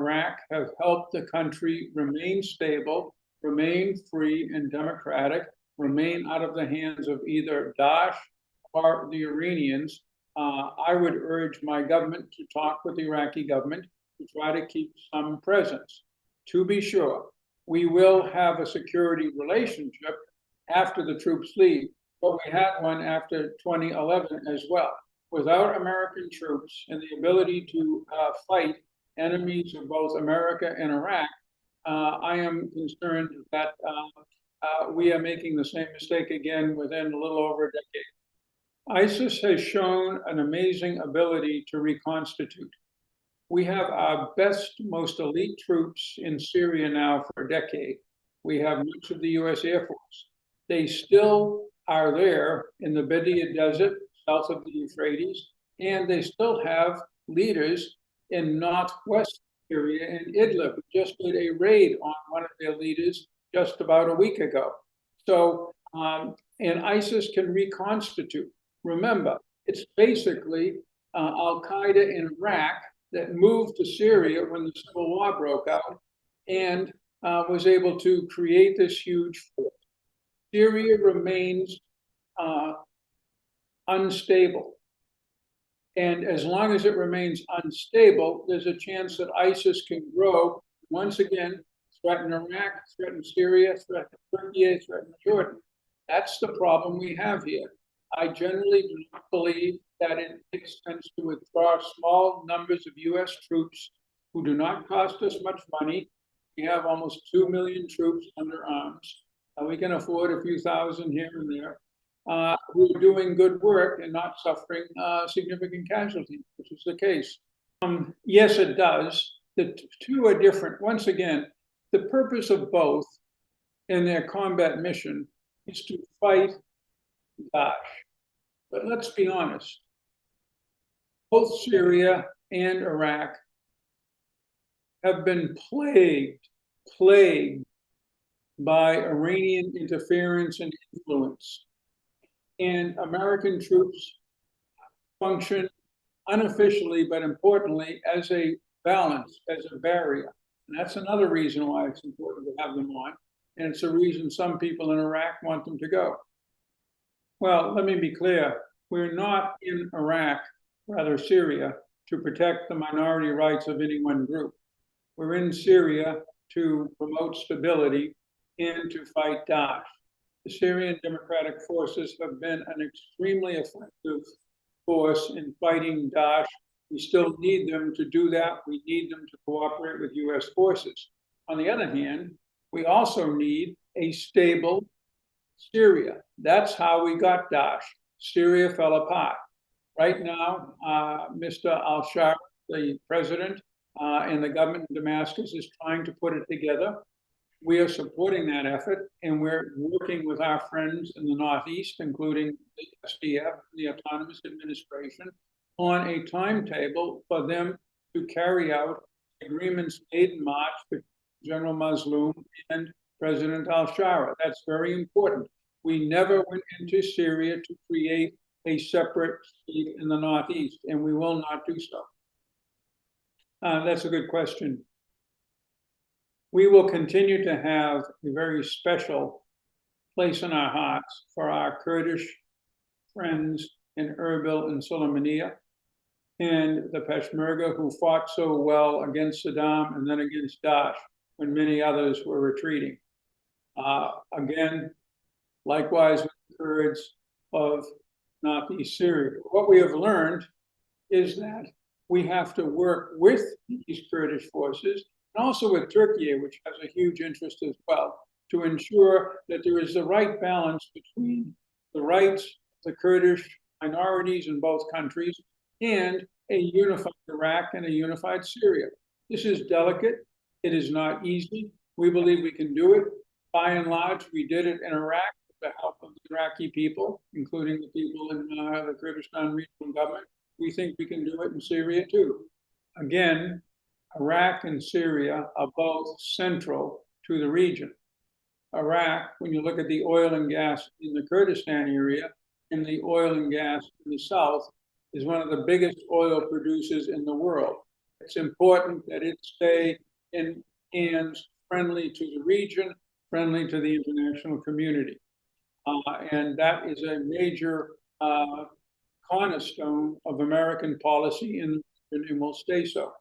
Iraq have helped the country remain stable, remain free and democratic, remain out of the hands of either Daesh or the Iranians. I would urge my government to talk with the Iraqi government to try to keep some presence. To be sure, we will have a security relationship after the troops leave, but we had one after 2011 as well. Without American troops and the ability to fight enemies of both America and Iraq, I am concerned that we are making the same mistake again within a little over a decade. ISIS has shown an amazing ability to reconstitute. We have our best, most elite troops in Syria now for a decade. We have much of the US Air Force. They still are there in the Bedia Desert, south of the Euphrates, and they still have leaders in northwest Syria and Idlib, who just did a raid on one of their leaders just about a week ago. So, and ISIS can reconstitute. Remember, it's basically Al-Qaeda in Iraq that moved to Syria when the civil war broke out and was able to create this huge force. Syria remains unstable. And as long as it remains unstable, there's a chance that ISIS can grow once again, threaten Iraq, threaten Syria, threaten Turkey, threaten Jordan. That's the problem we have here. I generally do not believe that it makes sense to withdraw small numbers of US troops who do not cost us much money. We have almost 2 million troops under arms. We can afford a few thousand here and there, who are doing good work and not suffering significant casualties, which is the case. Yes, it does. The two are different. Once again, the purpose of both in their combat mission is to fight Daesh. But let's be honest, both Syria and Iraq have been plagued by Iranian interference and influence. And American troops function unofficially, but importantly, as a balance, as a barrier. And that's another reason why it's important to have them on. And it's a reason some people in Iraq want them to go. Well, let me be clear. We're not in Iraq, rather Syria, to protect the minority rights of any one group. We're in Syria to promote stability and to fight Daesh. The Syrian Democratic Forces have been an extremely effective force in fighting Daesh. We still need them to do that. We need them to cooperate with US forces. On the other hand, we also need a stable Syria. That's how we got Daesh. Syria fell apart. Right now, Mr. al-Shara, the president, and the government in Damascus is trying to put it together. We are supporting that effort, and we're working with our friends in the Northeast, including the SDF, the Autonomous Administration, on a timetable for them to carry out agreements made in March with General Mazloum and President al-Shara. That's very important. We never went into Syria to create a separate state in the Northeast, and we will not do so. That's a good question. We will continue to have a very special place in our hearts for our Kurdish friends in Erbil and Sulaymaniyah, and the Peshmerga who fought so well against Saddam and then against Daesh when many others were retreating. Again, likewise with the Kurds of Northeast Syria. What we have learned is that we have to work with these Kurdish forces and also with Turkey, which has a huge interest as well, to ensure that there is the right balance between the rights of the Kurdish minorities in both countries and a unified Iraq and a unified Syria. This is delicate. It is not easy. We believe we can do it. By and large, we did it in Iraq with the help of the Iraqi people, including the people in the Kurdistan regional government. We think we can do it in Syria too. Again, Iraq and Syria are both central to the region. Iraq, when you look at the oil and gas in the Kurdistan area and the oil and gas in the south, is one of the biggest oil producers in the world. It's important that it stay in hands friendly to the region, friendly to the international community. And that is a major cornerstone of American policy in the region and will stay so.